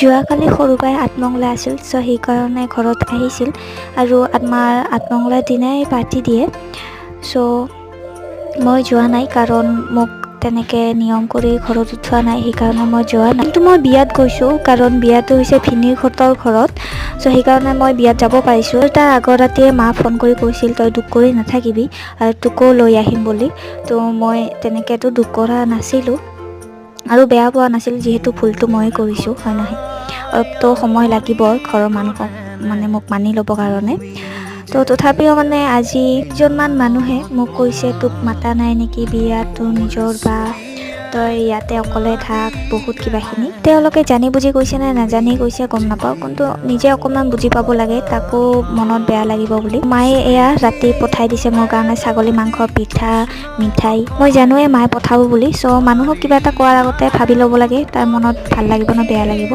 যোৱাকালি সৰুবাই আঠমঙলা আছিল, চ' সেইকাৰণে ঘৰত আহিছিল আৰু আমাৰ আঠমঙলাৰ দিনাই পাৰ্টি দিয়ে। চ' মই যোৱা নাই কাৰণ মোক তেনেকৈ নিয়ম কৰি ঘৰত উঠোৱা নাই, সেইকাৰণে মই যোৱা নাই। কিন্তু মই বিয়াত গৈছোঁ কাৰণ বিয়াটো হৈছে ভিনীৰহঁতৰ ঘৰত, চ' সেইকাৰণে মই বিয়াত যাব পাৰিছোঁ। তাৰ আগৰ ৰাতিয়ে মা ফোন কৰি কৈছিল তই দুখ কৰি নাথাকিবি আৰু তোকো লৈ আহিম বুলি। তো মই তেনেকৈতো দুখ কৰা নাছিলোঁ আৰু বেয়া পোৱা নাছিল, যিহেতু ভুলটো মই কৰিছোঁ, হয় নহয়। অলপতো সময় লাগিব ঘৰৰ মানুহক মোক মানি ল'বৰ কাৰণে। তো তথাপিও আজি কেইজনমান মানুহে মোক কৈছে তোক মাতা নাই নেকি বিয়াত, তোৰ নিজৰ বা তই ইয়াতে অকলে থাক, বহুত কিবাখিনি তেওঁলোকে জানি বুজি কৈছে নে নাজানি কৈছে গম নাপাওঁ, কিন্তু নিজে অকণমান বুজি পাব লাগে, তাকো মনত বেয়া লাগিব বুলি। মায়ে এয়া ৰাতি পঠাই দিছে মোৰ কাৰণে ছাগলী মাংস, পিঠা, মিঠাই। মই জানোৱে মায়ে পঠাব বুলি, চ' মানুহক কিবা এটা কোৱাৰ আগতে ভাবি ল'ব লাগে তাৰ মনত ভাল লাগিব নে বেয়া লাগিব।